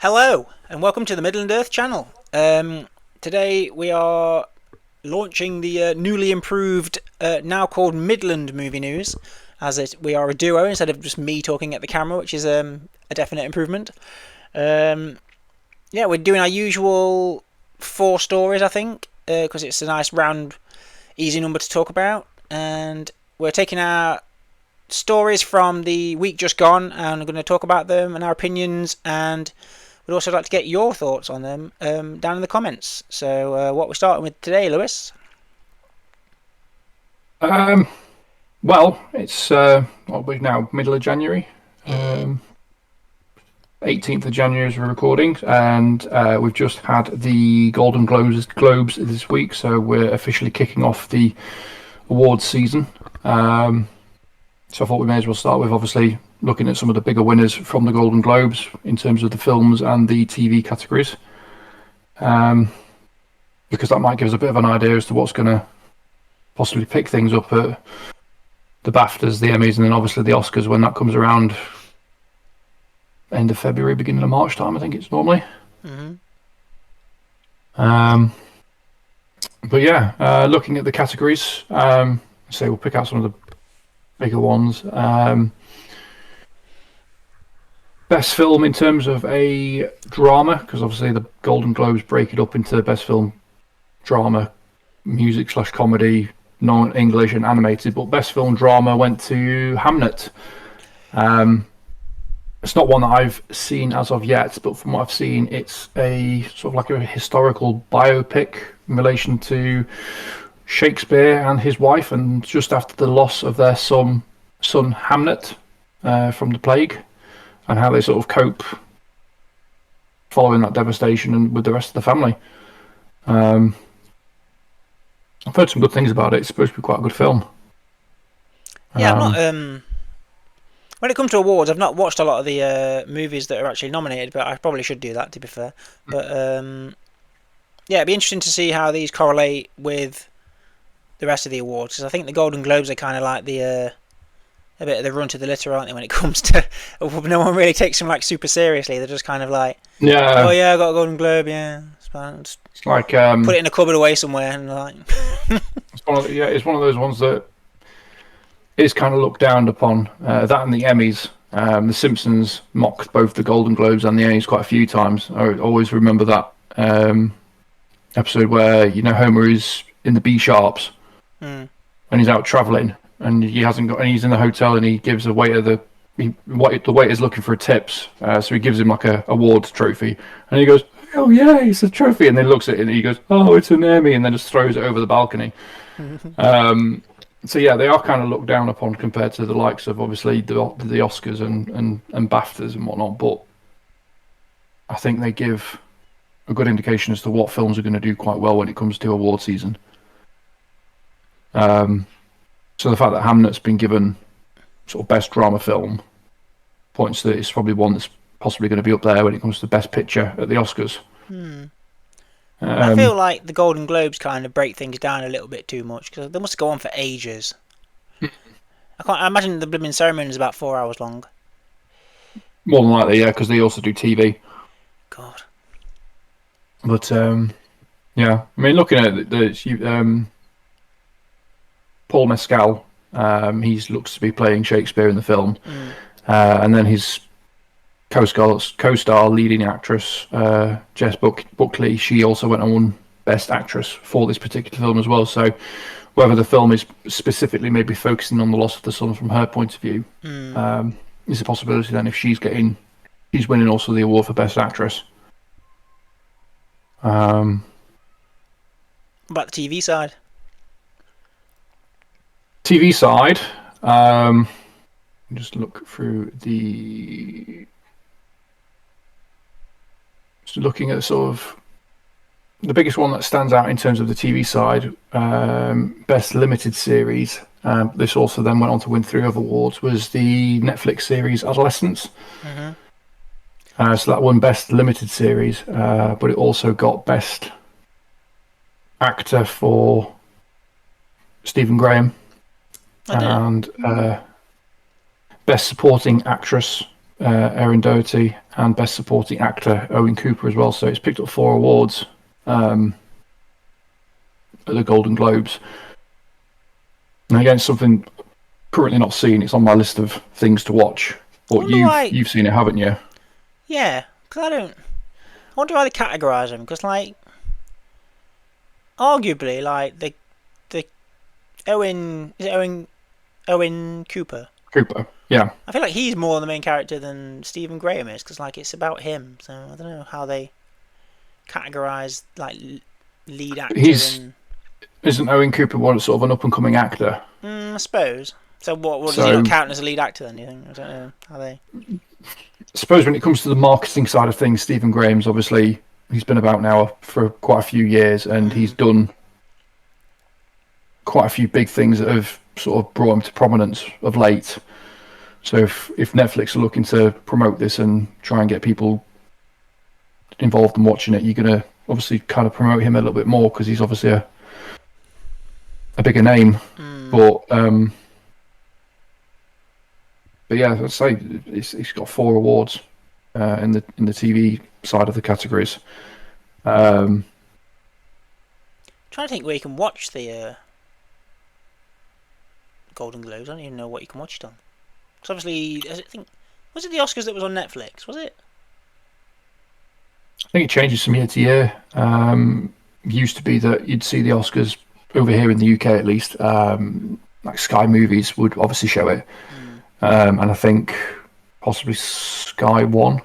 Hello, and welcome to the Midland Earth channel. Today we are launching the newly improved, now called Midland Movie News, we are a duo instead of just me talking at the camera, which is a definite improvement. Yeah, we're doing our usual 4 stories, I think, because it's a nice round, easy number to talk about, and we're taking our stories from the week just gone, and we're going to talk about them and our opinions, and we'd also like to get your thoughts on them down in the comments. So what we're starting with today, Lewis? Well, it's what we're now middle of January. 18th of January as we're recording, and we've just had the Golden Globes this week, so we're officially kicking off the awards season. So I thought we may as well start with obviously looking at some of the bigger winners from the Golden Globes in terms of the films and the TV categories, because that might give us a bit of an idea as to what's going to possibly pick things up at the BAFTAs, the Emmys, and then obviously the Oscars when that comes around end of February, beginning of March time, I think it's normally. But yeah, looking at the categories, say we'll pick out some of the bigger ones. Best film in terms of a drama, because obviously the Golden Globes break it up into best film, drama, music/comedy, non-English and animated, but best film drama went to Hamnet. It's not one that I've seen as of yet, but from what I've seen, it's a sort of like a historical biopic in relation to Shakespeare and his wife, and just after the loss of their son Hamnet from the plague, and how they sort of cope following that devastation and with the rest of the family. I've heard some good things about it. It's supposed to be quite a good film. Yeah, I'm not. When it comes to awards, I've not watched a lot of the movies that are actually nominated, but I probably should do that, to be fair. But yeah, it'd be interesting to see how these correlate with the rest of the awards, because I think the Golden Globes are kind of like the a bit of the run to the litter, aren't they? When it comes to, no one really takes them like super seriously. They're just kind of like, Yeah, oh yeah, I got a Golden Globe, yeah. Just it's like put it in a cupboard away somewhere, and like. it's one of those ones that is kind of looked down upon. That and the Emmys. The Simpsons mocked both the Golden Globes and the Emmys quite a few times. I always remember that episode where Homer is in the B sharps and he's out traveling and he hasn't got, and he's in the hotel and he gives the waiter the waiter's looking for tips, so he gives him like a awards trophy and he goes, "Oh yeah, it's a trophy," and then looks at it and he goes, "Oh, it's an Emmy," and then just throws it over the balcony. So yeah, they are kind of looked down upon compared to the likes of obviously the Oscars and BAFTAs and whatnot, but I think they give a good indication as to what films are going to do quite well when it comes to award season. So the fact that Hamnet's been given sort of best drama film points that it's probably one that's possibly going to be up there when it comes to best picture at the Oscars. I feel like the Golden Globes kind of break things down a little bit too much, because they must go on for ages. I imagine the blooming ceremony is about 4 hours long. More than likely, yeah, because they also do TV. God. But yeah, I mean, looking at the Paul Mescal, he looks to be playing Shakespeare in the film, and then his co-star leading actress Jess Buckley, she also went on won Best Actress for this particular film as well. So whether the film is specifically maybe focusing on the loss of the son from her point of view, is a possibility. Then if she's winning also the award for Best Actress. What about the TV side? TV side, just look through the. So looking at sort of the biggest one that stands out in terms of the TV side, best limited series. This also then went on to win 3 other awards. Was the Netflix series Adolescence. So that won best limited series, but it also got best actor for Stephen Graham, and best supporting actress Erin Doherty, and Best Supporting Actor Owen Cooper as well. So it's picked up 4 awards at the Golden Globes. And again, something currently not seen. It's on my list of things to watch. But you've seen it, haven't you? Yeah, because I wonder how they categorise them. Because arguably, the Owen Cooper. Cooper, yeah. I feel like he's more the main character than Stephen Graham is, because it's about him. So I don't know how they categorise lead actor. Isn't Owen Cooper sort of an up and coming actor? I suppose. So what does he not count as a lead actor then? Do you think? I don't know how they. I suppose when it comes to the marketing side of things, Stephen Graham's obviously he's been about now for quite a few years, and he's done quite a few big things that have sort of brought him to prominence of late. So if Netflix are looking to promote this and try and get people involved in watching it, you're going to obviously kind of promote him a little bit more because he's obviously a bigger name. But yeah, I'd say he's got 4 awards in the TV side of the categories. Trying to think where you can watch the Golden Globes. I don't even know what you can watch it on. Because obviously, was it the Oscars that was on Netflix? Was it? I think it changes from year to year. It used to be that you'd see the Oscars over here in the UK at least. Like Sky Movies would obviously show it. And I think possibly Sky One,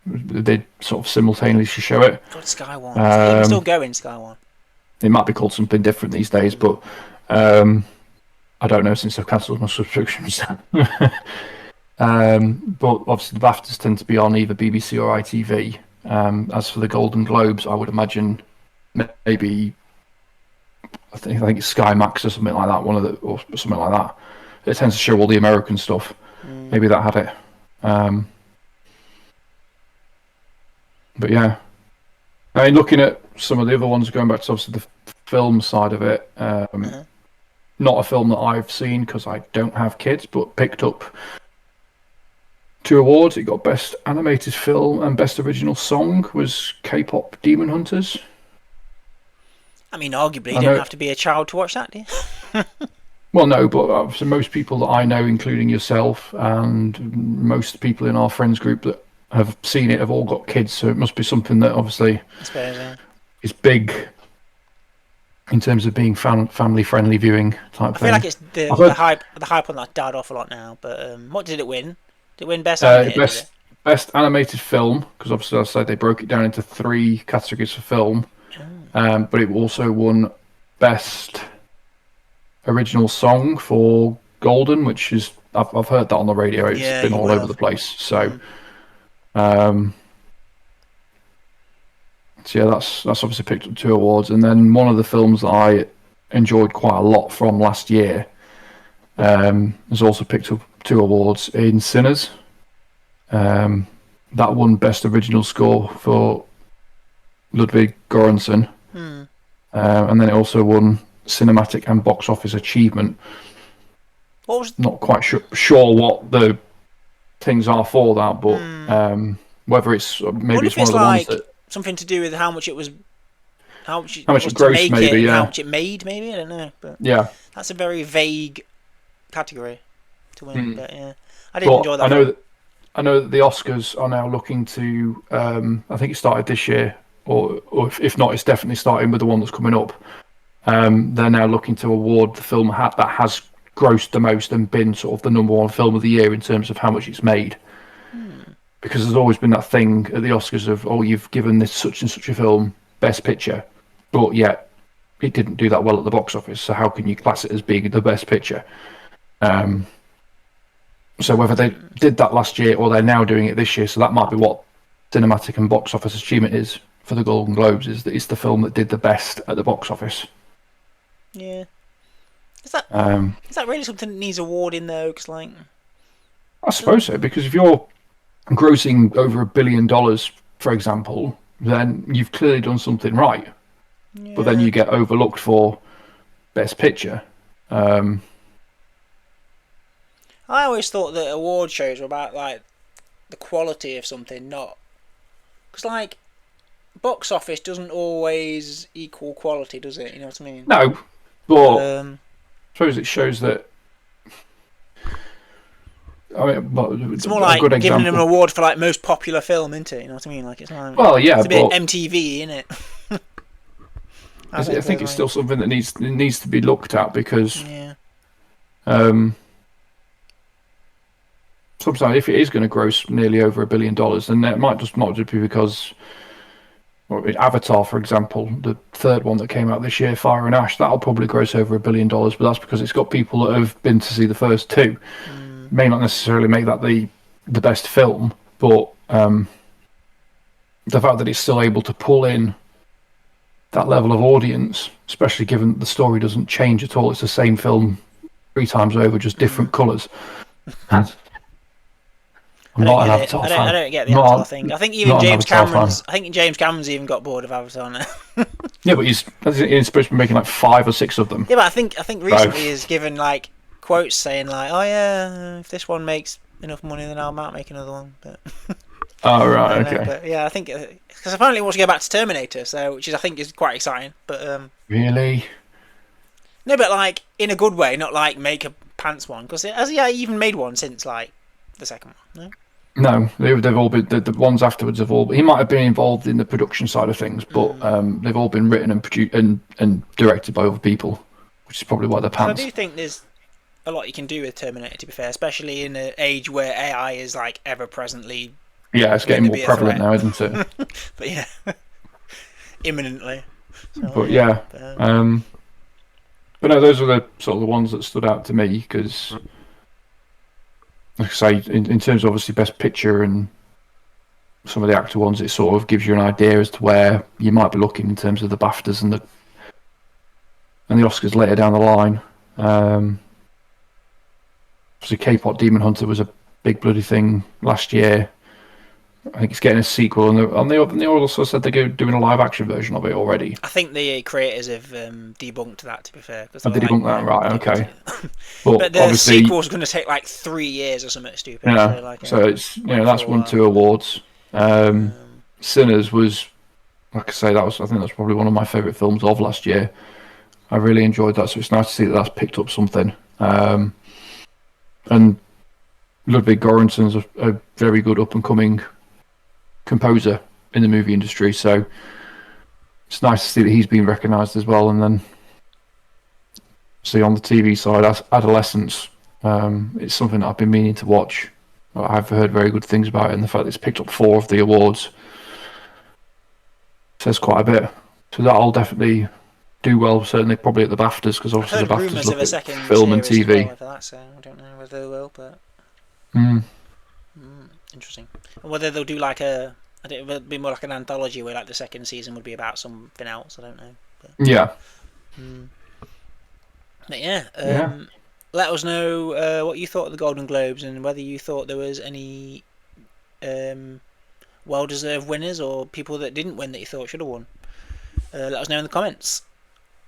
they'd sort of simultaneously show it. God, Sky One. It's still going, Sky One. It might be called something different these days, but I don't know since I've cancelled my subscriptions. But obviously the BAFTAs tend to be on either BBC or ITV. As for the Golden Globes, I would imagine maybe I think it's Sky Max or something like that. Or something like that. It tends to show all the American stuff. Maybe that had it. But yeah, I mean, looking at some of the other ones, going back to obviously the film side of it. Not a film that I've seen because I don't have kids, but picked up 2 awards. It got Best Animated Film and Best Original Song was K-pop Demon Hunters. I mean, arguably, you don't have to be a child to watch that, do you? Well, no, but so most people that I know, including yourself and most people in our friends group that have seen it, have all got kids. So it must be something that obviously is big in terms of being family-friendly viewing type thing. I feel like it's the hype on that died off a lot now. But what did it win? Did it win Best Animated? Best Animated Film, because obviously I said they broke it down into 3 categories for film. But it also won Best Original Song for Golden, which is I've heard that on the radio. It's been all over the place. So, so yeah, that's obviously picked up 2 awards, and then one of the films that I enjoyed quite a lot from last year has also picked up 2 awards in Sinners. That won Best Original Score for Ludwig Göransson, and then it also won Cinematic and Box Office Achievement. Not quite sure what the things are for that, but whether it's maybe it's one of the ones that something to do with how much it was, how much it grossed, maybe, how much it made, maybe, I don't know. But yeah, that's a very vague category to win. But yeah, I did enjoy that. I know that the Oscars are now looking to. I think it started this year, or if not, it's definitely starting with the one that's coming up. They're now looking to award the film that has grossed the most and been sort of the #1 film of the year in terms of how much it's made. Because there's always been that thing at the Oscars of, you've given this such and such a film Best Picture, but yet it didn't do that well at the box office, so how can you class it as being the Best Picture? So whether they did that last year or they're now doing it this year, so that might be what Cinematic and Box Office Achievement is for the Golden Globes, is that it's the film that did the best at the box office. Yeah. Is that really something that needs awarding though? Cause I suppose so, because if you're grossing over $1 billion, for example, then you've clearly done something right. Yeah. But then you get overlooked for Best Picture. I always thought that award shows were about the quality of something, not because like box office doesn't always equal quality, does it? You know what I mean? No, but I suppose it shows that. I mean, it's more a like good giving example. them an award for like most popular film, isn't it? You know what I mean? Like it's like, well, yeah, it's a bit but MTV, isn't it? I think it's still something that needs to be looked at because sometimes if it is going to gross nearly over $1 billion, then it might just not just be because Avatar, for example, the third one that came out this year, Fire and Ash, that'll probably gross over $1 billion, but that's because it's got people that have been to see the first two. May not necessarily make that the best film, but the fact that it's still able to pull in that level of audience, especially given that the story doesn't change at all, it's the same film 3 times over, just different colours. I'm not an Avatar fan. I don't get the Avatar thing. I think even James Cameron's even got bored of Avatar now. Yeah, but he's supposed to be making like 5 or 6 of them. Yeah, but I think recently he's given like quotes saying like, "Oh yeah, if this one makes enough money, then I might make another one." But oh right, okay. But yeah, I think because apparently he wants to go back to Terminator, so which I think is quite exciting. But really, no, but like in a good way, not like make a pants one. Because has he even made one since like the second one? No. No, they've all been the ones afterwards have all. He might have been involved in the production side of things, but they've all been written and produced and directed by other people, which is probably why they're pants. So I do think there's a lot you can do with Terminator, to be fair, especially in an age where AI is like ever presently. Yeah, it's getting more prevalent now, isn't it? But yeah, imminently. So, but yeah, but no, those are the sort of the ones that stood out to me because. Like I say, in terms of obviously Best Picture and some of the actor ones, it sort of gives you an idea as to where you might be looking in terms of the BAFTAs and the Oscars later down the line. Obviously, K-pop Demon Hunter was a big bloody thing last year. I think it's getting a sequel, and they also said they're doing a live action version of it already. I think the creators have debunked that. To be fair, they debunked that, right? Okay. But the sequel's going to take like 3 years or something stupid. Yeah. So it's that's won 2 awards. Sinners was, like I say, I think that's probably one of my favourite films of last year. I really enjoyed that, so it's nice to see that that's picked up something. And Ludwig Göransson's a very good up and coming composer in the movie industry, so it's nice to see that he's been recognised as well. And then see on the TV side, Adolescence, it's something that I've been meaning to watch. I've heard very good things about it, and the fact that it's picked up 4 of the awards says quite a bit. So that'll definitely do well, certainly probably at the BAFTAs, because obviously the BAFTAs look at film and TV. For that, so I don't know whether they will, but interesting. And whether they'll do like I think it'll be more like an anthology where like the second season would be about something else. I don't know. But, yeah. But yeah. Let us know what you thought of the Golden Globes and whether you thought there was any well-deserved winners or people that didn't win that you thought should have won. Let us know in the comments.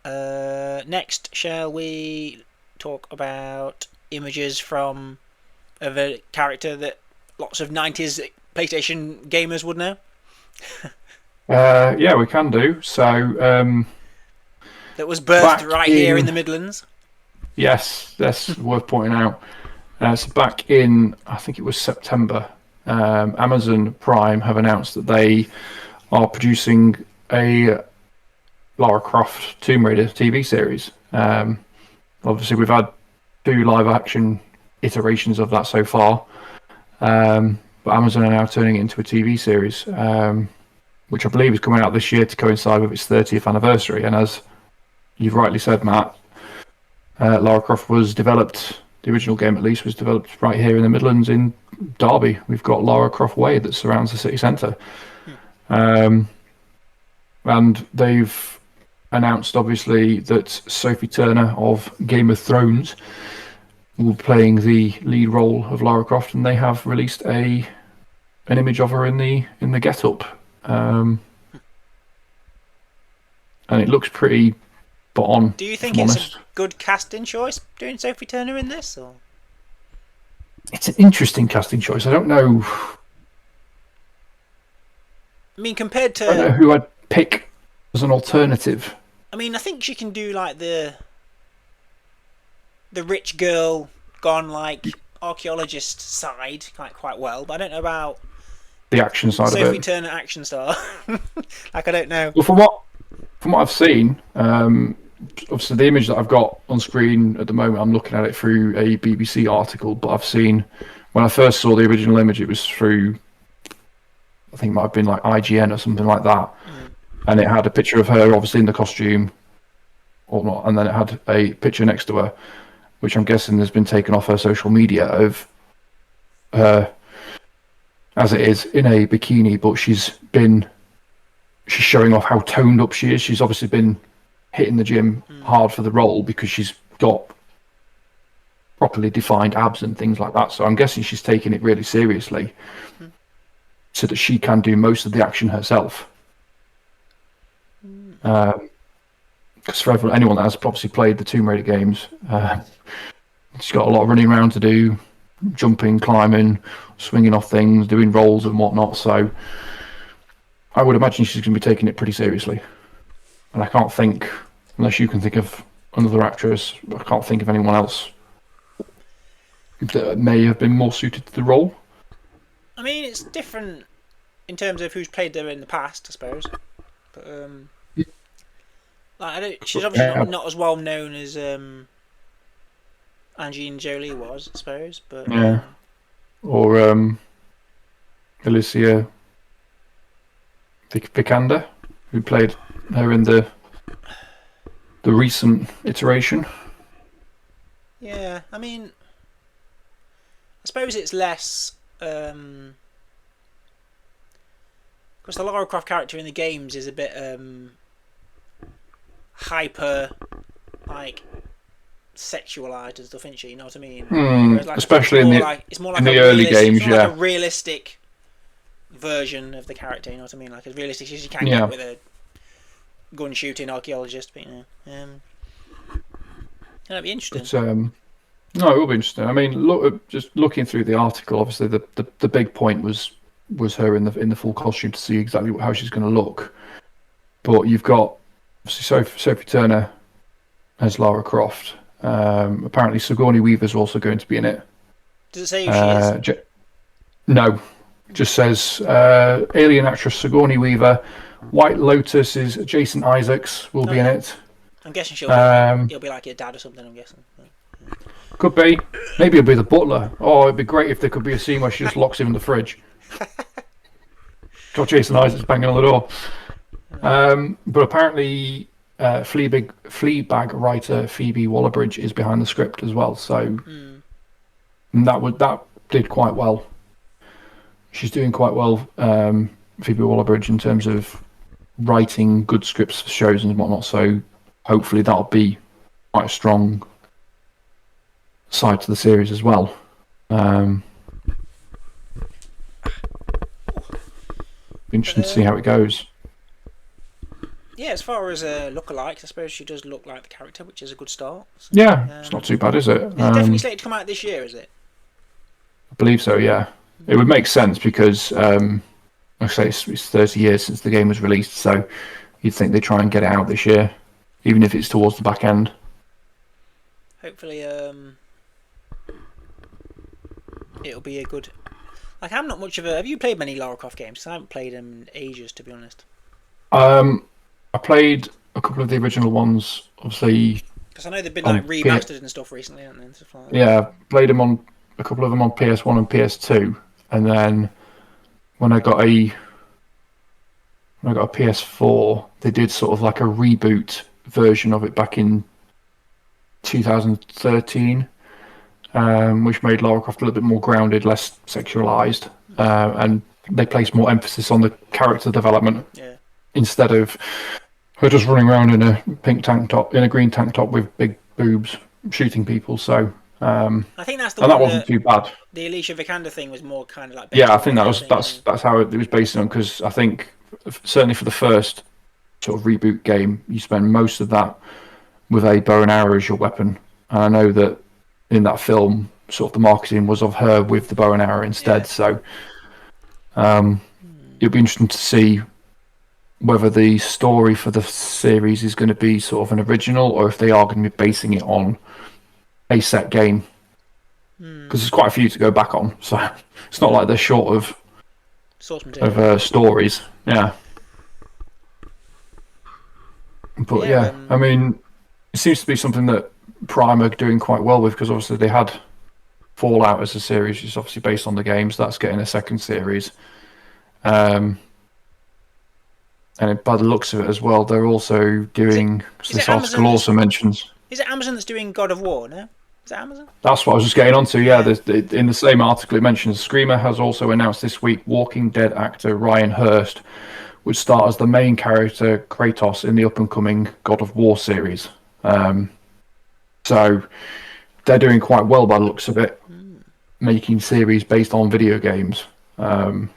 Next, shall we talk about images from of a character that lots of 90s PlayStation gamers would know? Yeah, we can do. So that was birthed right here in the Midlands. Yes, that's worth pointing out. So back in, I think it was September, Amazon Prime have announced that they are producing a Lara Croft Tomb Raider TV series. Obviously, we've had 2 live-action iterations of that so far, but Amazon are now turning it into a TV series, which I believe is coming out this year to coincide with its 30th anniversary. And as you've rightly said, Matt, Lara Croft was developed, the original game at least, was developed right here in the Midlands in Derby. We've got Lara Croft Way that surrounds the city centre. And they've announced, obviously, that Sophie Turner of Game of Thrones will be playing the lead role of Lara Croft, and they have released an image of her in the get-up. And it looks pretty spot on. Do you think it's a good casting choice doing Sophie Turner in this? Or? It's an interesting casting choice. I don't know I mean, compared to... I don't know who I'd pick as an alternative. I mean, I think she can do like the rich girl gone like archaeologist side quite well, but I don't know about The action side of Sophie it. Turner action star. Like, I don't know. Well, from what I've seen, obviously the image that I've got on screen at the moment, I'm looking at it through a BBC article. But I've seen, when I first saw the original image, it was through, I think it might have been like IGN or something like that, and it had a picture of her obviously in the costume or not, and then it had a picture next to her, which I'm guessing has been taken off her social media, of her as it is in a bikini, but she's showing off how toned up she is. She's obviously been hitting the gym hard for the role because she's got properly defined abs and things like that. So I'm guessing she's taking it really seriously so that she can do most of the action herself. Because for anyone that has obviously played the Tomb Raider games, she's got a lot of running around to do, jumping, climbing, swinging off things, doing rolls and whatnot. So I would imagine she's going to be taking it pretty seriously. And I can't think, unless you can think of another actress, I can't think of anyone else that may have been more suited to the role. I mean, it's different in terms of who's played her in the past, I suppose. But like, she's obviously not as well known as Angelina Jolie was, I suppose. But yeah, or Alicia Vikander, who played her in the recent iteration. Yeah, I mean, I suppose it's less because the Lara Croft character in the games is a bit hyper, like sexualized and stuff, isn't she? You know what I mean? Like, Especially in the early games, it's more like a realistic version of the character. You know what I mean? Like as realistic as you can get with a gun shooting archaeologist. But that'd be interesting. No, it will be interesting. I mean, just looking through the article, obviously the big point was her in the full costume to see exactly how she's going to look. But you've got obviously Sophie Turner as Lara Croft. Apparently, Sigourney Weaver's also going to be in it. Does it say who she is? No, just says alien actress Sigourney Weaver. White Lotus's Jason Isaacs will be in it. I'm guessing he'll be like your dad or something. I'm guessing. Could be. Maybe it'll be the butler. Oh, it'd be great if there could be a scene where she just locks him in the fridge. Got Jason Isaacs banging on the door. But apparently, Fleabag writer Phoebe Waller-Bridge is behind the script as well. So that did quite well. She's doing quite well, Phoebe Waller-Bridge, in terms of writing good scripts for shows and whatnot. So hopefully that'll be quite a strong side to the series as well. Be interesting to see how it goes. Yeah, as far as lookalikes, I suppose she does look like the character, which is a good start. So, yeah, it's not too bad, is it? It's definitely slated to come out this year, is it? I believe so, yeah. It would make sense because, like I say, it's 30 years since the game was released, so you'd think they'd try and get it out this year, even if it's towards the back end. Hopefully, it'll be a good... Like, I'm not much of a... Have you played many Lara Croft games? Because I haven't played them in ages, to be honest. I played a couple of the original ones, obviously. Because I know they've been like remastered and stuff recently, haven't they? And stuff like that. Yeah, played them on a couple of them on PS1 and PS2, and then when I got a PS4, they did sort of like a reboot version of it back in 2013, which made Lara Croft a little bit more grounded, less sexualized, and they placed more emphasis on the character development instead of her just running around in a green tank top with big boobs shooting people. So I think that's that wasn't too bad. The Alicia Vikander thing was more kind of like I think that's how it was based on, because I think certainly for the first sort of reboot game, you spend most of that with a bow and arrow as your weapon, and I know that in that film, sort of the marketing was of her with the bow and arrow instead. So it'll be interesting to see whether the story for the series is going to be sort of an original, or if they are going to be basing it on a set game. Because there's quite a few to go back on, so it's not like they're short of source material. Stories. Yeah. But I mean, it seems to be something that Prime are doing quite well with, because obviously they had Fallout as a series, which is obviously based on the games. That's getting a second series. And by the looks of it as well, they're also doing. This article also mentions. Is it Amazon that's doing God of War? No, is it Amazon? That's what I was just getting onto. Yeah, in the same article it mentions Screamer has also announced this week Walking Dead actor Ryan Hurst would start as the main character Kratos in the up and coming God of War series. So they're doing quite well by the looks of it, making series based on video games. They've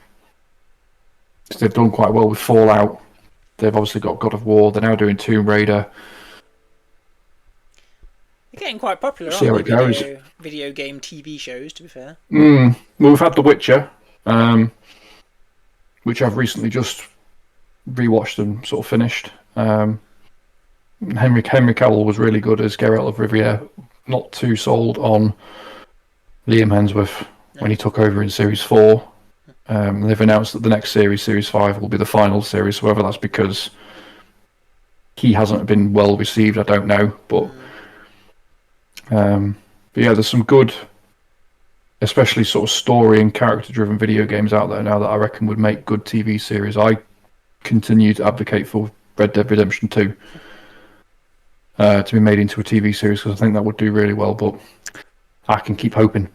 done quite well with Fallout. They've obviously got God of War. They're now doing Tomb Raider. They're getting quite popular, aren't they? Video game TV shows, to be fair. Well, we've had The Witcher, which I've recently just rewatched and sort of finished. Henry Cavill was really good as Geralt of Rivia. Not too sold on Liam Hemsworth when he took over in Series 4. They've announced that the next series, Series 5, will be the final series. Whether that's because he hasn't been well received, I don't know. But yeah, there's some good, especially sort of story and character-driven video games out there now that I reckon would make good TV series. I continue to advocate for Red Dead Redemption 2 to be made into a TV series, because I think that would do really well, but I can keep hoping.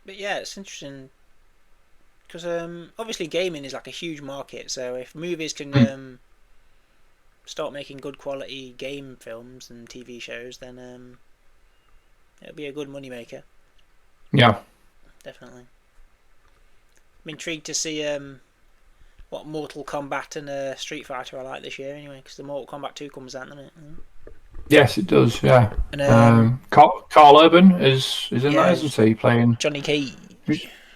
But yeah, it's interesting because obviously gaming is like a huge market. So if movies can start making good quality game films and TV shows, then it'll be a good moneymaker. Yeah, definitely. I'm intrigued to see what Mortal Kombat and Street Fighter are like this year, anyway, because the Mortal Kombat 2 comes out, doesn't it? Yes, it does. Yeah. And Carl Urban is in that, isn't he? Playing Johnny Cage.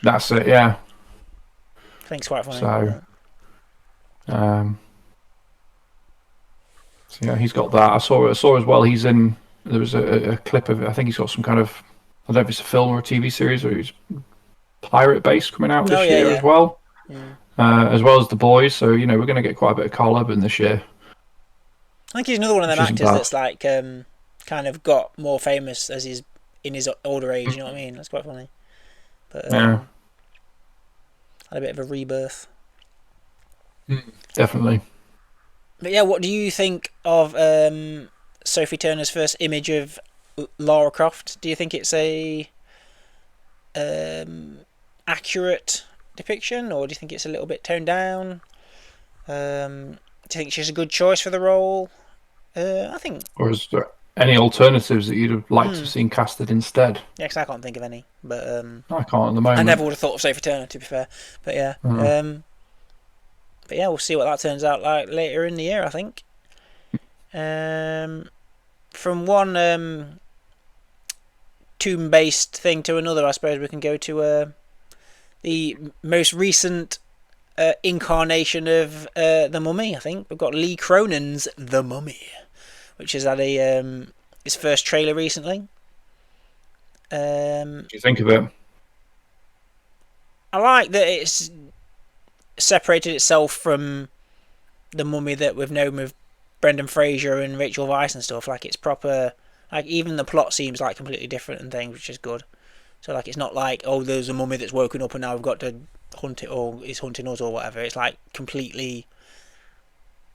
That's it. Yeah. I think it's quite funny. So yeah, he's got that. I saw as well. He's in. There was a clip of it. I think he's got some kind of. I don't know if it's a film or a TV series, or he's pirate based coming out this year as well. Yeah. As well as The Boys. So we're going to get quite a bit of Carl Urban this year. I think he's another one of them actors that's like kind of got more famous as he's in his older age. You know what I mean? That's quite funny. But had a bit of a rebirth. Definitely. But yeah, what do you think of Sophie Turner's first image of Lara Croft? Do you think it's a accurate depiction, or do you think it's a little bit toned down? Do you think she's a good choice for the role? I think. Or is there any alternatives that you'd have liked to have seen casted instead? Yeah, because I can't think of any. But I can't at the moment. I never would have thought of Sophie Turner, to be fair. But yeah, but yeah, we'll see what that turns out like later in the year, I think. From one tomb-based thing to another, I suppose we can go to the most recent incarnation of the Mummy. I think we've got Lee Cronin's The Mummy, which has had his first trailer recently. What do you think of it? I like that it's separated itself from the Mummy that we've known with Brendan Fraser and Rachel Weisz and stuff. Like, it's proper. Like, even the plot seems like completely different and things, which is good. So like, it's not like, oh, there's a mummy that's woken up and now we've got to hunt it, or is hunting us, or whatever. It's like completely.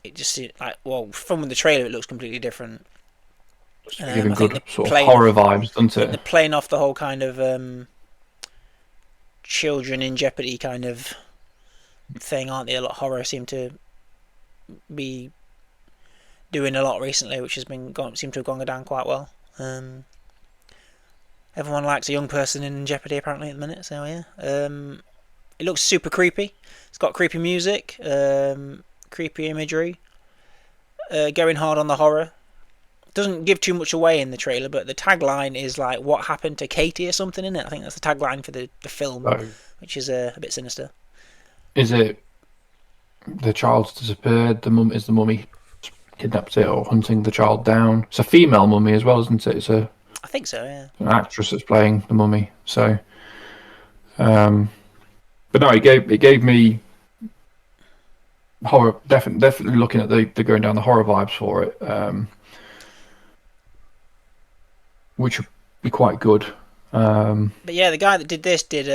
It just like, well, from the trailer, it looks completely different. Giving good sort of horror vibes, doesn't it? They're playing off the whole kind of children in jeopardy kind of thing, aren't they? A lot of horror seem to be doing a lot recently, which has seem to have gone down quite well. Everyone likes a young person in jeopardy apparently at the minute, so yeah. It looks super creepy. It's got creepy music, creepy imagery, going hard on the horror. doesn't give too much away in the trailer, but the tagline is like "What happened to Katie" or something in it. I think that's the tagline for the film, which is a bit sinister. Is it the child's disappeared? Is the mummy kidnapped it or hunting the child down? It's a female mummy as well, isn't it? I think so. Yeah. An actress that's playing the mummy. So, but no, it gave me horror. Definitely looking at the going down the horror vibes for it, which would be quite good. But yeah, the guy that did this did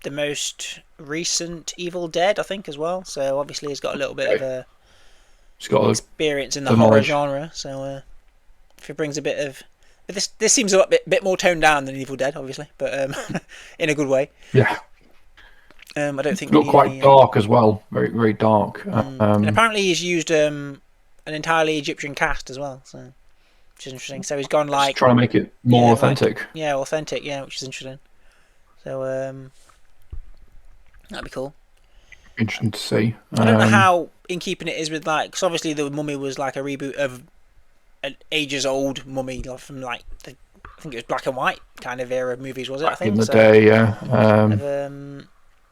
the most recent Evil Dead, I think, as well. So obviously he's got a little bit of experience in the horror genre. So if he brings a bit of, but this seems a bit more toned down than Evil Dead, obviously, but in a good way. Yeah. I don't think it looked quite dark as well, very very dark. And apparently he's used an entirely Egyptian cast as well, so which is interesting. So he's gone like trying to make it more authentic. Authentic, which is interesting. So that'd be cool. Interesting to see. I don't know how in keeping it is with like, because obviously the Mummy was like a reboot of an ages old Mummy from like I think it was black and white kind of era of movies, was it? I think in the day, yeah.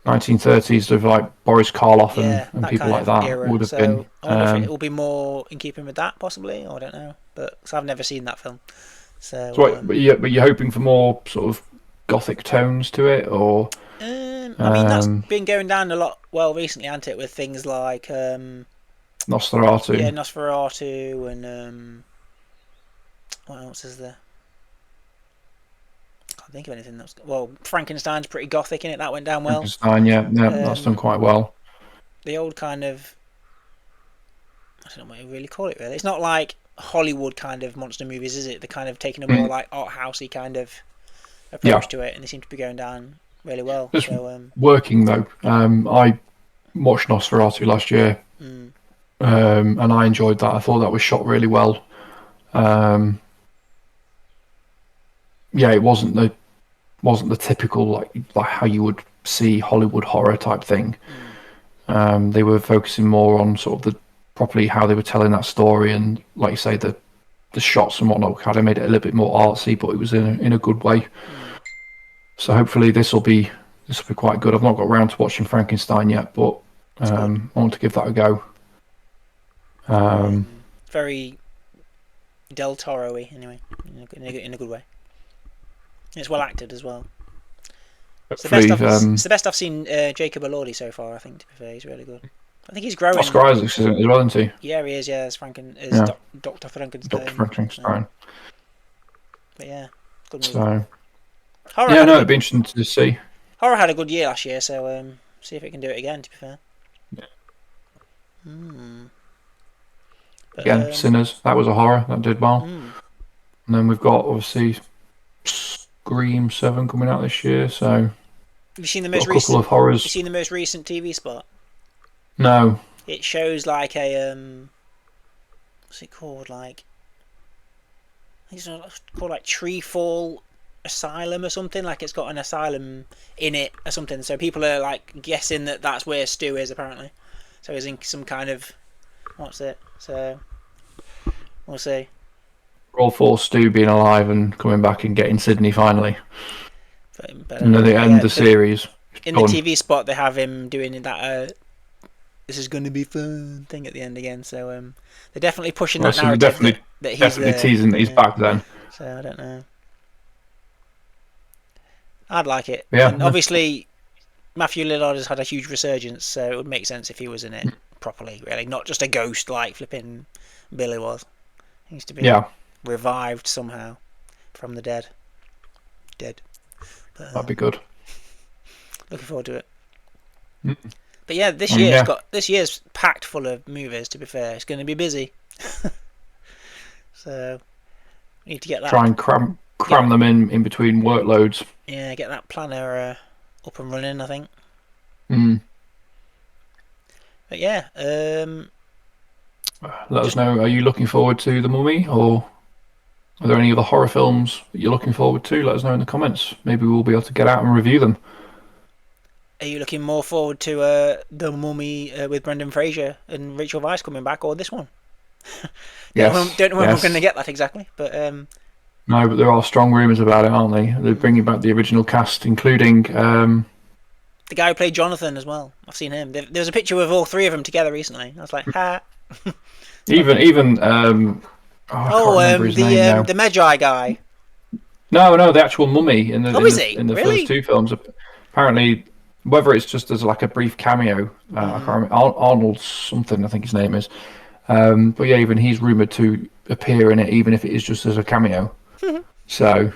1930s of like Boris Karloff and people like that era. Would have been. I wonder if it will be more in keeping with that, possibly. Or I don't know, but cause I've never seen that film. So, but you're hoping for more sort of gothic tones to it, or? I mean, that's been going down a lot. Well, recently, hasn't it, with things like Nosferatu. Yeah, Nosferatu, and what else is there? Can't think of anything that's Frankenstein's pretty gothic in it. That went down well. Frankenstein, that's done quite well. The old kind of, I don't know what you really call it. Really, it's not like Hollywood kind of monster movies, is it? They're kind of taking a more like art housey kind of approach to it, and they seem to be going down really well. Just working though. I watched Nosferatu last year, and I enjoyed that. I thought that was shot really well. It wasn't the typical like how you would see Hollywood horror type thing. They were focusing more on sort of properly how they were telling that story, and like you say, the shots and whatnot kind of made it a little bit more artsy, but it was in a good way. So hopefully this will be quite good. I've not got around to watching Frankenstein yet, but I want to give that a go. Very Del Toro-y, anyway, in a good way. It's well acted as well. It's the best I've seen Jacob Elordi so far. I think, to be fair, he's really good. I think he's growing. Oscar Isaac's in it as well, isn't he? Yeah, he is. Yeah, as Dr. Frankenstein. Dr. Frankenstein. But yeah, good movie. So. It'd be interesting to see. Horror had a good year last year, so see if it can do it again. To be fair. Yeah. But, again, Sinners. That was a horror that did well. And then we've got obviously Scream 7 coming out this year. So. Have you seen the most recent? Couple of horrors. Have you seen the most recent TV spot? No. It shows like a what's it called? Like it's called like Treefall Asylum or something. Like it's got an asylum in it or something. So people are like guessing that that's where Stu is apparently. So he's in some kind of what's it? So we'll see. All for Stu being alive and coming back and getting Sydney finally. But and then they end the series. In the TV spot, they have him doing that. This is going to be fun thing at the end again. So they're definitely pushing that narrative that he's definitely teasing that he's back then. So I don't know. I'd like it. Yeah. And obviously, Matthew Lillard has had a huge resurgence, so it would make sense if he was in it properly, really. Not just a ghost like flipping Billy was. He needs to be revived somehow from the dead. But, that'd be good. Looking forward to it. But yeah, this year's packed full of movies. To be fair, it's going to be busy. So we need to get that. Try and cram them in between workloads. Yeah, get that planner up and running. I think. But yeah, let us know. Are you looking forward to The Mummy, or are there any other horror films that you're looking forward to? Let us know in the comments. Maybe we'll be able to get out and review them. Are you looking more forward to The Mummy with Brendan Fraser and Rachel Weisz coming back, or this one? Yes. Don't know when we're Yes. going to get that exactly, but No, but there are strong rumours about it, aren't they? They're bringing back the original cast, including the guy who played Jonathan as well. I've seen him. There was a picture of all three of them together recently. I was like, ha. even I can't remember his name now. The Magi guy. No, the actual mummy in the Is he? in the Really? first two films. Apparently, whether it's just as like a brief cameo, I can't remember. Arnold something, I think his name is. But yeah, even he's rumored to appear in it, even if it is just as a cameo. So,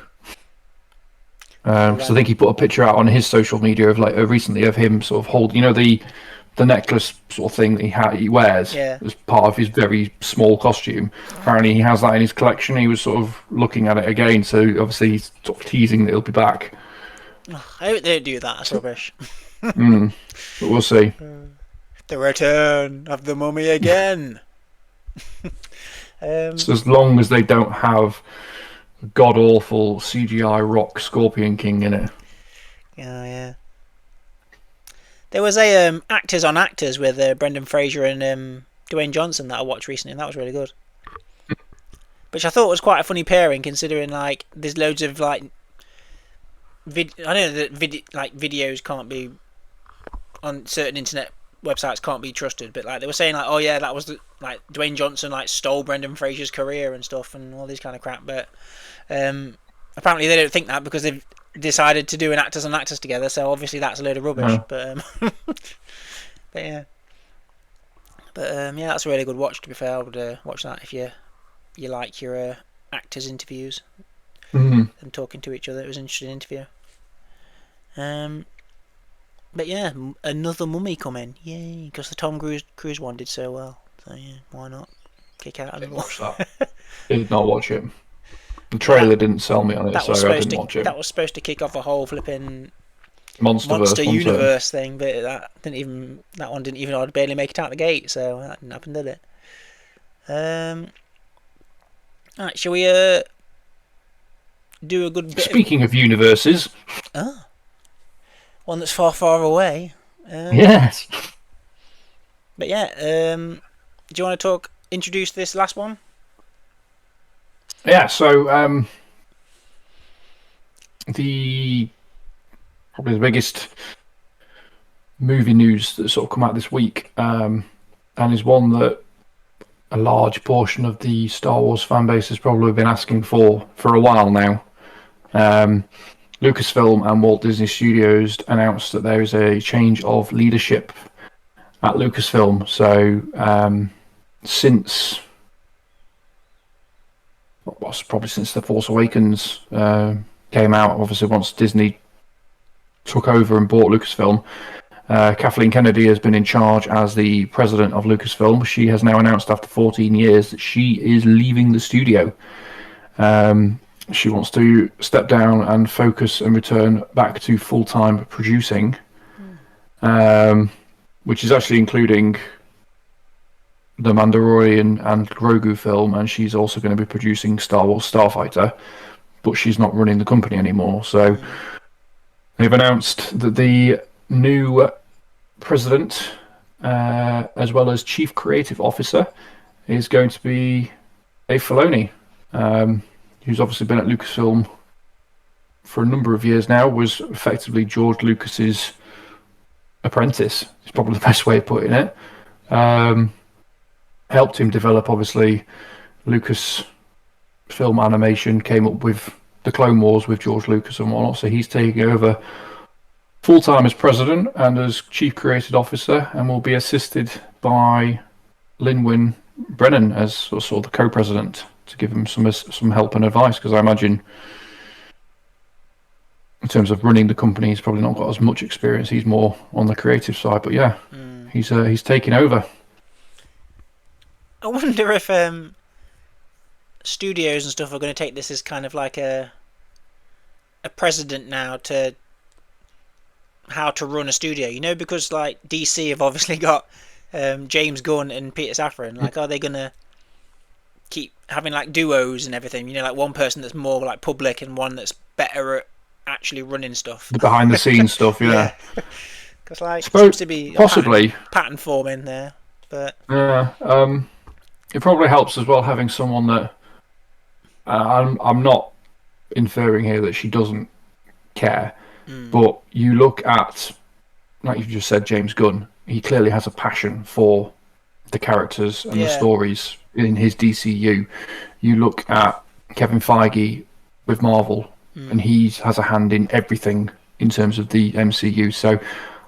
because I think he put a picture out on his social media of like recently of him sort of holding, the necklace sort of thing that he wears as part of his very small costume. Apparently, he has that in his collection. He was sort of looking at it again, so obviously he's sort of teasing that he'll be back. I hope they don't do that. That's rubbish. But we'll see. The return of the mummy again. So as long as they don't have god awful CGI rock Scorpion King in it. Yeah. There was a Actors on Actors with Brendan Fraser and Dwayne Johnson that I watched recently, and that was really good. Which I thought was quite a funny pairing, considering like there's loads of like I know that videos can't be on certain internet websites can't be trusted, but like they were saying like, oh yeah, that was like Dwayne Johnson like stole Brendan Fraser's career and stuff and all this kind of crap, but apparently they don't think that because they've decided to do an Actors on Actors together, so obviously that's a load of rubbish. But yeah, that's a really good watch. To be fair, I would watch that if you like your actors interviews and talking to each other. It was an interesting interview. But yeah, another mummy coming, yay! Because the Tom Cruise one did so well, so yeah, why not kick out another one? Did not watch it. The trailer didn't sell me on it, so I didn't watch it. That was supposed to kick off a whole flipping Monster universe thing, but that one didn't even I'd barely make it out the gate, so that didn't happen, did it? Alright, shall we do a good bit? Speaking of universes, one that's far, far away. Yes. But yeah, do you want to introduce this last one? Yeah, so probably the biggest movie news that's sort of come out this week, and is one that a large portion of the Star Wars fan base has probably been asking for a while now. Lucasfilm and Walt Disney Studios announced that there is a change of leadership at Lucasfilm. So since The Force Awakens came out, obviously once Disney took over and bought Lucasfilm, Kathleen Kennedy has been in charge as the president of Lucasfilm. She has now announced after 14 years that she is leaving the studio. She wants to step down and focus and return back to full-time producing, which is actually including the Mandalorian and Grogu film, and she's also going to be producing Star Wars Starfighter, but she's not running the company anymore. So they've announced that the new president, as well as chief creative officer, is going to be Dave Filoni, who's obviously been at Lucasfilm for a number of years now, was effectively George Lucas's apprentice. It's probably the best way of putting it. Helped him develop, obviously, Lucasfilm Animation, came up with the Clone Wars with George Lucas and whatnot, so he's taking over full-time as president and as chief creative officer, and will be assisted by Lin-Wyn Brennan as sort of the co-president to give him some help and advice, because I imagine in terms of running the company he's probably not got as much experience. He's more on the creative side, but yeah, he's taking over. I wonder if studios and stuff are going to take this as kind of like a precedent now to how to run a studio, because like DC have obviously got James Gunn and Peter Safran. Like, are they going to keep having like duos and everything? Like one person that's more like public and one that's better at actually running stuff. The behind the scenes stuff, yeah. Because like seems to be possibly pattern forming there, but yeah. It probably helps as well having someone that I'm not inferring here that she doesn't care, but you look at, like you just said, James Gunn. He clearly has a passion for the characters and the Yeah. stories in his DCU. You look at Kevin Feige with Marvel, and he has a hand in everything in terms of the MCU. So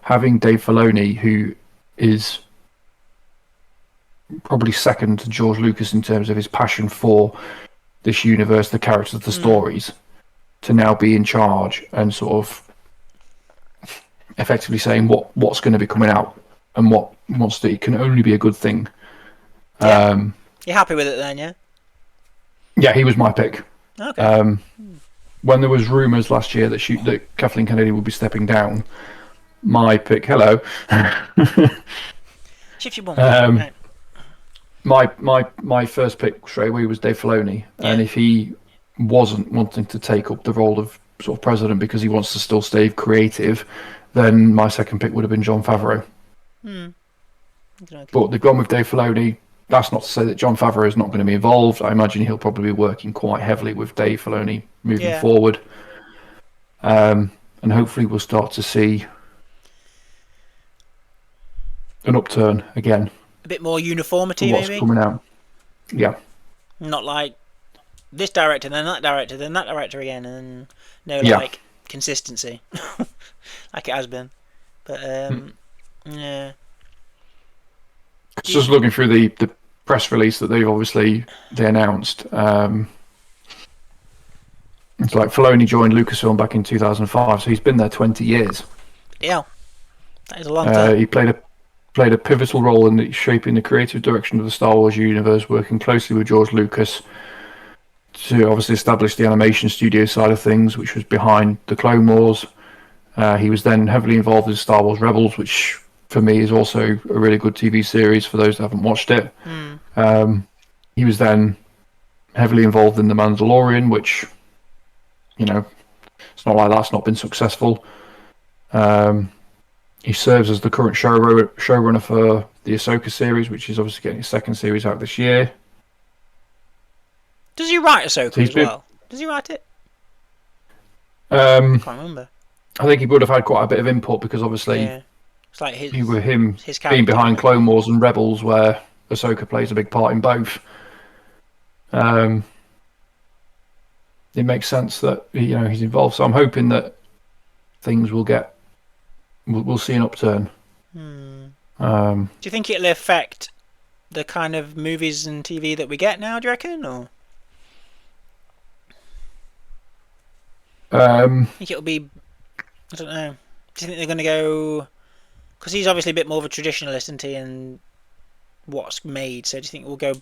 having Dave Filoni, who is probably second to George Lucas in terms of his passion for this universe, the characters, the stories, to now be in charge and sort of effectively saying what's going to be coming out and what wants to, it can only be a good thing. Yeah. You're happy with it then, yeah? Yeah, he was my pick. Okay. When there was rumours last year that Kathleen Kennedy would be stepping down, my pick. Hello. Shift your bum. Right. My first pick straight away was Dave Filoni, and if he wasn't wanting to take up the role of sort of president because he wants to still stay creative, then my second pick would have been Jon Favreau. Okay. But they've gone with Dave Filoni. That's not to say that Jon Favreau is not going to be involved. I imagine he'll probably be working quite heavily with Dave Filoni moving forward. And hopefully we'll start to see an upturn again. A bit more uniformity, what's maybe? Coming out. Yeah. Not like this director, then that director, then that director again, and no, like, consistency. Like it has been. But, yeah. Just looking through the press release that they announced. It's like Filoni joined Lucasfilm back in 2005, so he's been there 20 years. Yeah, that is a long time. He played a pivotal role in shaping the creative direction of the Star Wars universe, working closely with George Lucas to obviously establish the animation studio side of things, which was behind the Clone Wars. He was then heavily involved in Star Wars Rebels, which for me is also a really good TV series for those that haven't watched it. He was then heavily involved in The Mandalorian, which, you know, it's not like that's not been successful. He serves as the current showrunner for the Ahsoka series, which is obviously getting its second series out this year. Does he write Ahsoka as well? Does he write it? I can't remember. I think he would have had quite a bit of input because obviously it's like his being behind Clone Wars and Rebels, where Ahsoka plays a big part in both. It makes sense that he's involved. So I'm hoping that things we'll see an upturn. Do you think it'll affect the kind of movies and TV that we get now? Do you reckon, or? I think it'll be. I don't know. Do you think they're going to go? Because he's obviously a bit more of a traditionalist, isn't he? And what's made. So do you think we'll go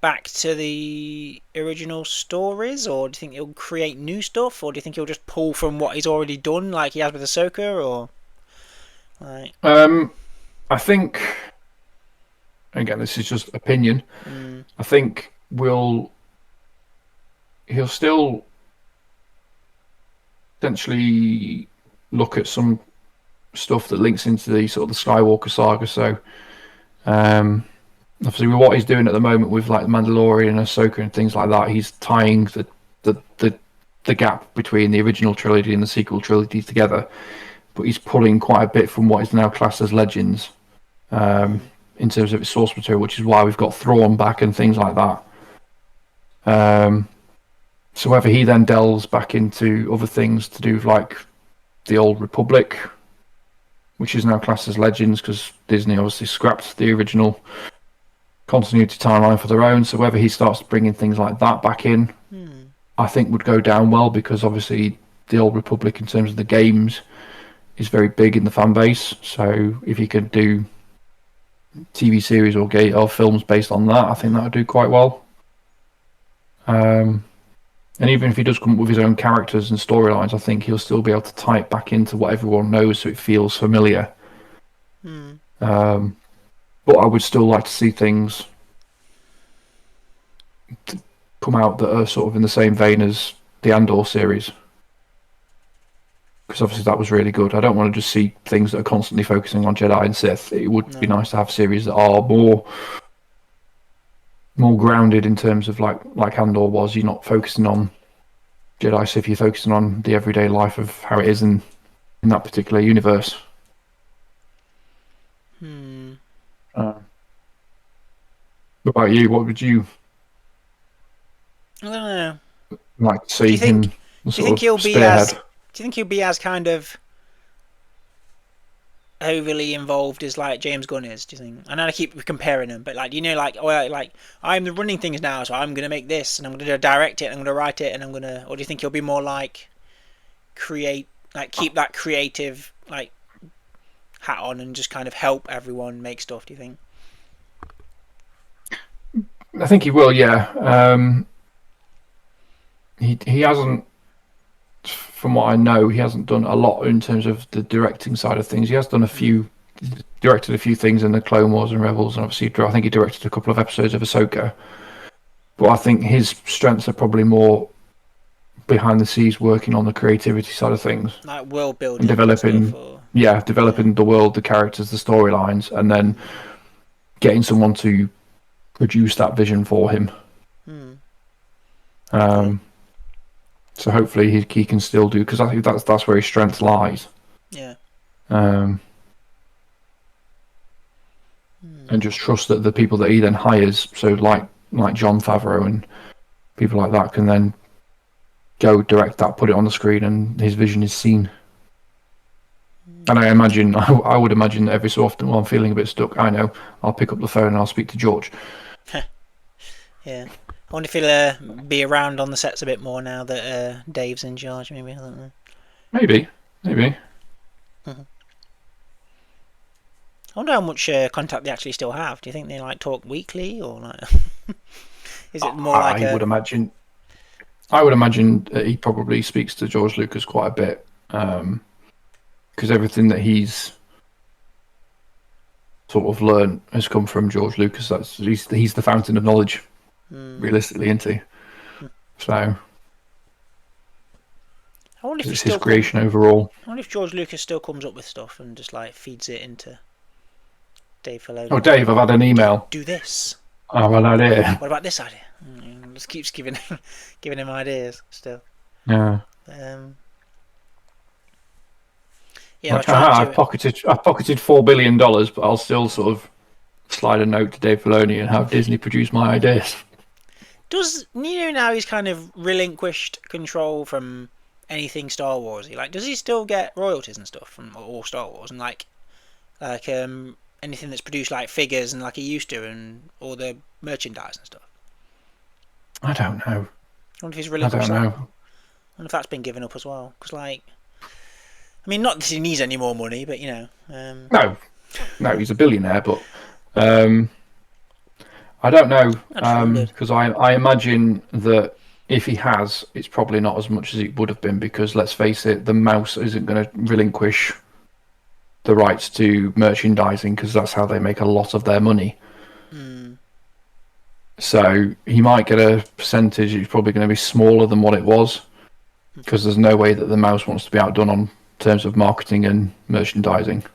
back to the original stories, or do you think he'll create new stuff, or do you think he'll just pull from what he's already done, like he has with Ahsoka, or like? I think. Again, this is just opinion. I think he'll still potentially look at some stuff that links into the sort of the Skywalker saga. So, obviously, with what he's doing at the moment with like the Mandalorian and Ahsoka and things like that, he's tying the gap between the original trilogy and the sequel trilogy together. But he's pulling quite a bit from what is now classed as Legends, in terms of its source material, which is why we've got Thrawn back and things like that. So whether he then delves back into other things to do with like the Old Republic, which is now classed as Legends because Disney obviously scrapped the original continuity timeline for their own. So whether he starts bringing things like that back in, I think would go down well, because obviously the Old Republic in terms of the games is very big in the fan base. So if he could do TV series or films based on that, I think that would do quite well. And even if he does come up with his own characters and storylines, I think he'll still be able to tie it back into what everyone knows, so it feels familiar. But I would still like to see things come out that are sort of in the same vein as the Andor series, because obviously that was really good. I don't want to just see things that are constantly focusing on Jedi and Sith. It would be nice to have series that are more more grounded in terms of like Andor was. You're not focusing on Jedi Sith. You're focusing on the everyday life of how it is in that particular universe. What about you? What would you I don't know. like to see him Do you sort think of he'll be spearhead? as? Do you think he'll be as kind of overly involved as like James Gunn is? Do you think? I know I keep comparing them, but like like I'm the running things now, so I'm gonna make this and I'm gonna direct it, and I'm gonna write it, and I'm gonna. Or do you think he'll be more like keep that creative like hat on and just kind of help everyone make stuff? Do you think? I think he will. Yeah. He hasn't, from what I know, he hasn't done a lot in terms of the directing side of things. He has done directed a few things in the Clone Wars and Rebels, and obviously I think he directed a couple of episodes of Ahsoka. But I think his strengths are probably more behind the scenes, working on the creativity side of things, Like world building and developing, developing the world, the characters, the storylines, and then getting someone to produce that vision for him. So hopefully he can still do, because I think that's where his strength lies. Yeah. And just trust that the people that he then hires, so like Jon Favreau and people like that, can then go direct that, put it on the screen, and his vision is seen. And I would imagine that every so often while I'm feeling a bit stuck, I'll pick up the phone and I'll speak to George. Yeah. I wonder if he'll be around on the sets a bit more now that Dave's in charge. Maybe, I don't know. Maybe. I wonder how much contact they actually still have. Do you think they like talk weekly, or like is it more like? I would imagine that he probably speaks to George Lucas quite a bit, because everything that he's sort of learned has come from George Lucas. He's the fountain of knowledge, realistically, isn't he? So I wonder if it's his creation overall. I wonder if George Lucas still comes up with stuff and just like feeds it into Dave Filoni. Oh, Dave, I've had an email. Do this. I have an idea. What about this idea? Just keeps giving him ideas still. Yeah. Yeah, I've pocketed $4 billion, but I'll still sort of slide a note to Dave Filoni and have Disney produce my ideas. Does now he's kind of relinquished control from anything Star Warsy? Like, does he still get royalties and stuff from all Star Wars, and like anything that's produced, like figures and like he used to, and all the merchandise and stuff? I don't know. I wonder if he's relinquished that. I wonder if that's been given up as well. Because, like, I mean, not that he needs any more money, but you know. No, he's a billionaire, but I don't know, because I imagine that if he has, it's probably not as much as it would have been, because let's face it, the mouse isn't going to relinquish the rights to merchandising, because that's how they make a lot of their money. So he might get a percentage. It's probably going to be smaller than what it was, because there's no way that the mouse wants to be outdone on terms of marketing and merchandising.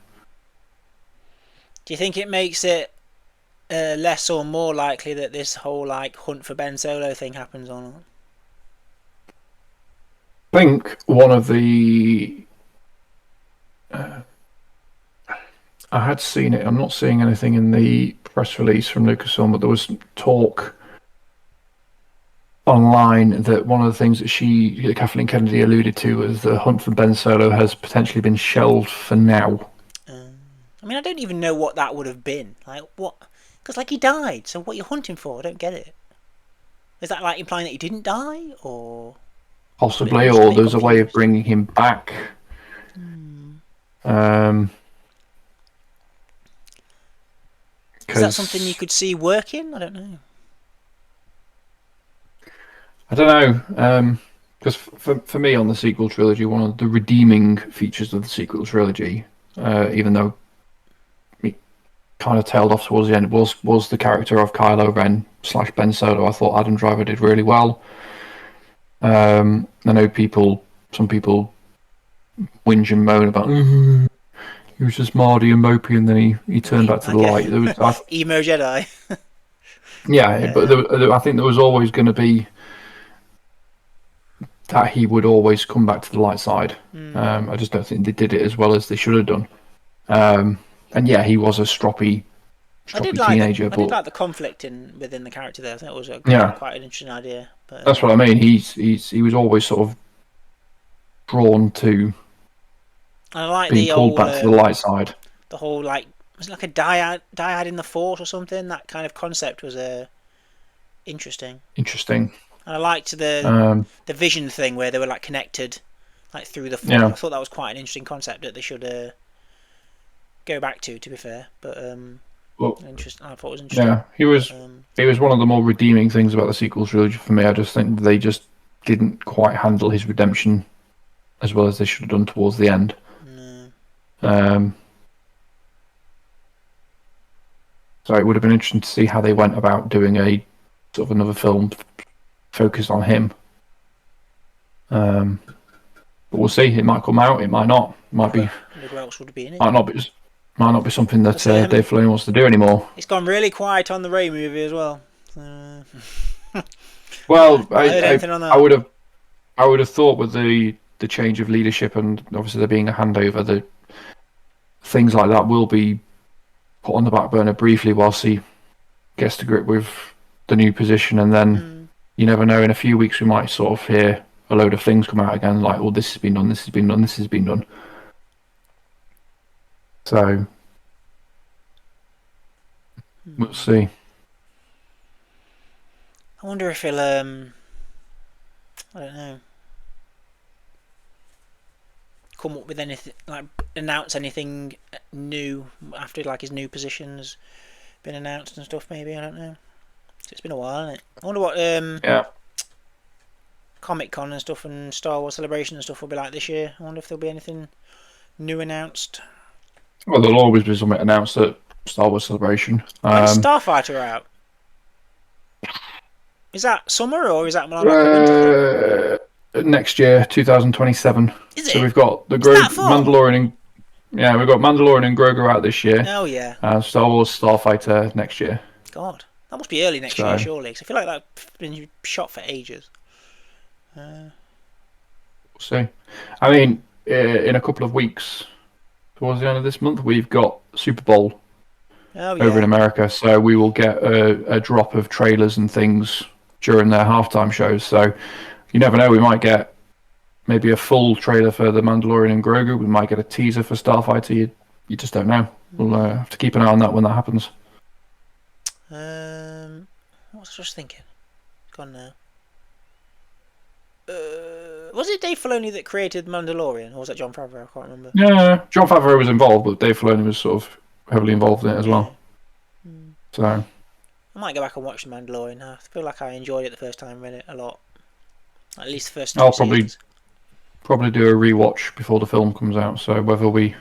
Do you think it makes it less or more likely that this whole like hunt for Ben Solo thing happens or not? I think one of the I had seen it. I'm not seeing anything in the press release from Lucasfilm, but there was talk online that one of the things that Kathleen Kennedy alluded to was the hunt for Ben Solo has potentially been shelved for now. I mean, I don't even know what that would have been. Like, what? Because, like, he died, so what are you hunting for? I don't get it. Is that, like, implying that he didn't die, or...? Possibly, or there's a way of bringing him back. Is that something you could see working? I don't know. I don't know, because for me on the sequel trilogy, one of the redeeming features of the sequel trilogy, even though it kind of tailed off towards the end, was the character of Kylo Ren / Ben Solo. I thought Adam Driver did really well. I know some people whinge and moan about he was just Mardy and mopey, and then he turned back to the light. There was Emo Jedi. Yeah, but I think there was always going to be that he would always come back to the light side. I just don't think they did it as well as they should have done. And yeah, he was a stroppy teenager, I did but like the conflict within the character there. I think it was yeah, quite an interesting idea. But that's what I mean. He was always sort of drawn to I like being the pulled whole back to the light side. the whole like was it like a dyad in the force or something? That kind of concept was interesting. Interesting. And I liked Um, the vision thing where they were like connected like through the force. yeah. I thought that was quite an interesting concept that they should go back to be fair. But Well, interesting. I thought it was interesting. yeah, he was one of the more redeeming things about the sequel trilogy for me. I just think they just didn't quite handle his redemption as well as they should have done towards the end. No. So it would have been interesting to see how they went about doing a sort of another film focused on him. But we'll see. It might come out. It might not. It might be. Who else would be in it? Might not be something that Dave Filoni wants to do anymore. It's gone really quiet on the Ray movie as well. Well, I would have thought with the change of leadership and obviously there being a handover, that things like that will be put on the back burner briefly whilst he gets to grip with the new position, and then you never know. In a few weeks, we might sort of hear a load of things come out again, like, "Well, this has been done, this has been done, this has been done." So we'll see. I wonder if he'll I don't know, come up with anything, like announce anything new after like his new position's been announced and stuff. Maybe, I don't know. It's been a while, hasn't it? I wonder what Comic Con and stuff and Star Wars Celebration and stuff will be like this year. I wonder if there'll be anything new announced. Well, there'll always be something announced at Star Wars Celebration. Starfighter out. Is that summer or is that more like a winter thing? Next year, 2027. Is it? So we've got the Mandalorian and we've got Mandalorian and Grogu out this year. Oh yeah. Star Wars Starfighter next year. God, that must be early next year, surely. Because I feel like that's been shot for ages. We'll see. I mean, in a couple of weeks, towards the end of this month, we've got Super Bowl over in America, so we will get a drop of trailers and things during their halftime shows. So you never know, we might get maybe a full trailer for the Mandalorian and Grogu. We might get a teaser for Starfighter. You just don't know. We'll have to keep an eye on that when that happens. What was I just thinking? It's gone now. Was it Dave Filoni that created Mandalorian, or was that Jon Favreau? I can't remember. Yeah, Jon Favreau was involved, but Dave Filoni was sort of heavily involved in it as well. So I might go back and watch the Mandalorian. I feel like I enjoyed it the first time, read it a lot. At least the first two seasons. Probably do a rewatch before the film comes out. So whether we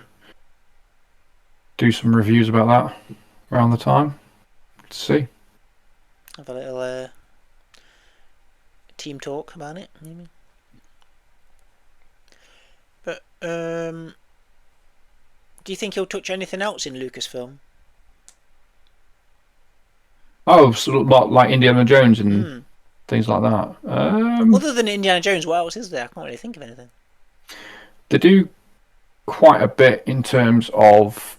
do some reviews about that around the time, let's see. Have a little team talk about it, maybe. But do you think he'll touch anything else in Lucasfilm? Oh, sort of like Indiana Jones and things like that. Other than Indiana Jones, what else is there? I can't really think of anything. They do quite a bit in terms of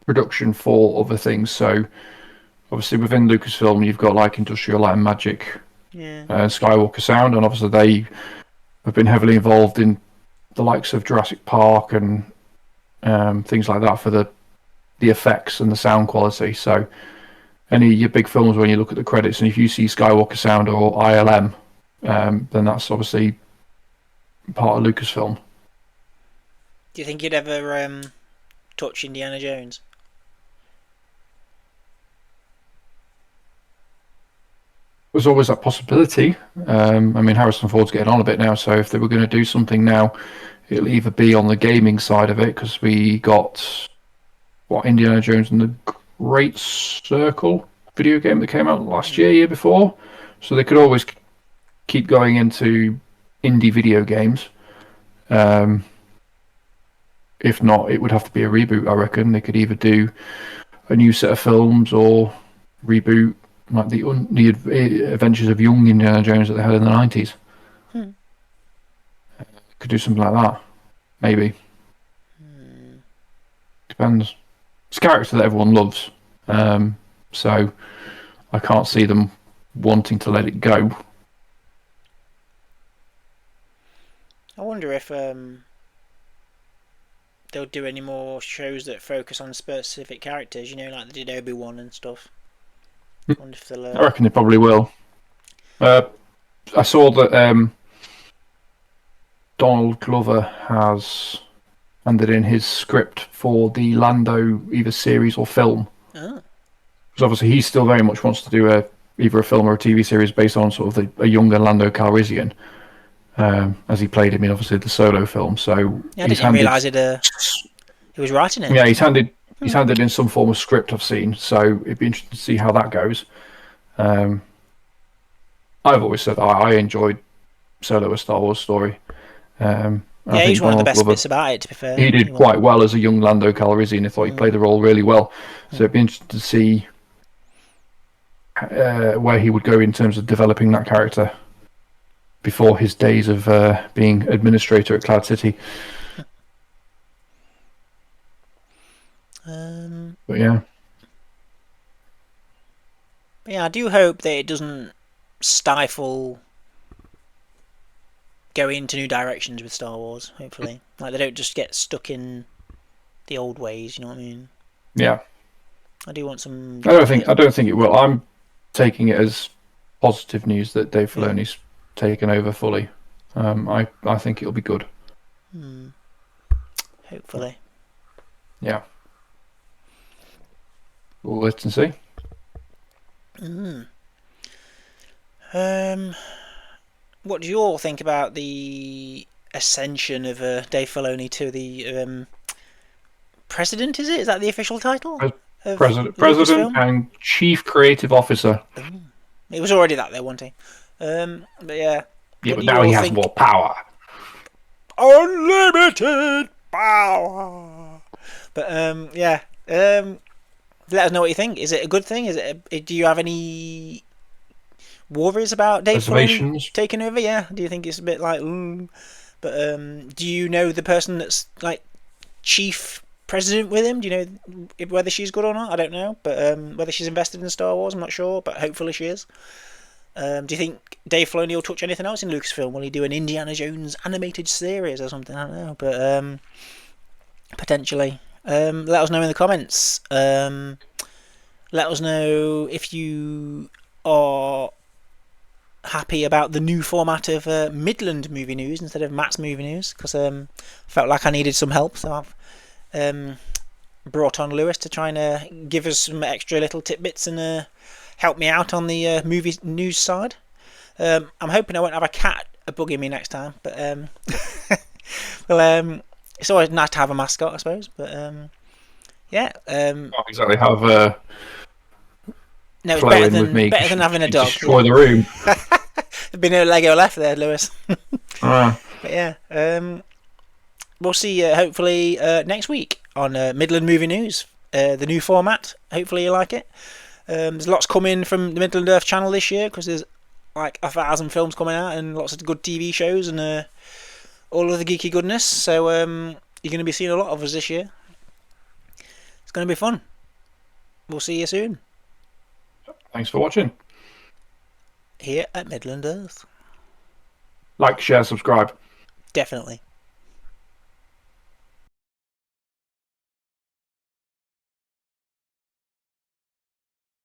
production for other things. So obviously within Lucasfilm, you've got like Industrial Light and Magic, Skywalker Sound, and obviously they have been heavily involved in the likes of Jurassic Park and things like that for the effects and the sound quality. So any of your big films, when you look at the credits, and if you see Skywalker Sound or ILM, then that's obviously part of Lucasfilm. Do you think you'd ever touch Indiana Jones? There's always that possibility. I mean, Harrison Ford's getting on a bit now, so if they were going to do something now, it'll either be on the gaming side of it, because we got Indiana Jones and the Great Circle video game that came out last year before, so they could always keep going into indie video games. if not, it would have to be a reboot. I reckon they could either do a new set of films or reboot like the Adventures of Young Indiana Jones that they had in the 90s. Could do something like that, maybe. Depends. It's a character that everyone loves, so I can't see them wanting to let it go. I wonder if they'll do any more shows that focus on specific characters, you know, like they did Obi-Wan and stuff. I wonder if they'll... I reckon they probably will. I saw that Donald Glover has handed in his script for the Lando either series or film. Oh. Because obviously he still very much wants to do either a film or a TV series based on sort of a younger Lando Calrissian, as he played him in obviously the Solo film. So yeah, I didn't realise he was writing it. Yeah, he's handed in some form of script I've seen. So it'd be interesting to see how that goes. I've always said I enjoyed Solo, a Star Wars story. Yeah, he's one of the best bits about it, to be fair. He did quite well as a young Lando Calrissian. I thought he played the role really well. So it'd be interesting to see where he would go in terms of developing that character before his days of being administrator at Cloud City. But yeah. But yeah, I do hope that it doesn't stifle going into new directions with Star Wars, hopefully. Like, they don't just get stuck in the old ways, you know what I mean? Yeah. I do want some... I don't think it will. I'm taking it as positive news that Dave Filoni's taken over fully. I think it'll be good. Hopefully. Yeah. We'll wait and see. What do you all think about the ascension of Dave Filoni to the president? Is that the official title? President and Chief Creative Officer. It was already that, though, wasn't he? But yeah. Yeah, but now he has more power. Unlimited power. But yeah. Let us know what you think. Is it a good thing? Do you have any worries about Dave Filoni taking over? Yeah. Do you think it's a bit like, But do you know the person that's like chief president with him? Do you know whether she's good or not? I don't know. But whether she's invested in Star Wars, I'm not sure. But hopefully she is. Do you think Dave Filoni will touch anything else in Lucasfilm? Will he do an Indiana Jones animated series or something? I don't know. But potentially. Let us know in the comments. Let us know if you are happy about the new format of Midland Movie News instead of Matt's Movie News, because I felt like I needed some help, so I've brought on Lewis to try and give us some extra little tidbits and help me out on the movie news side. I'm hoping I won't have a cat bugging me next time, but well, it's always nice to have a mascot, I suppose. But yeah, not exactly have no, it's better than having a dog. Destroy the room. There'd be no Lego left there, Lewis. But yeah, we'll see you hopefully next week on Midland Movie News, the new format. Hopefully you like it. There's lots coming from the Midland Earth channel this year, because there's like 1,000 films coming out and lots of good TV shows and all of the geeky goodness. So you're going to be seeing a lot of us this year. It's going to be fun. We'll see you soon. Thanks for watching. Here at Midland Earth. Like, share, subscribe. Definitely.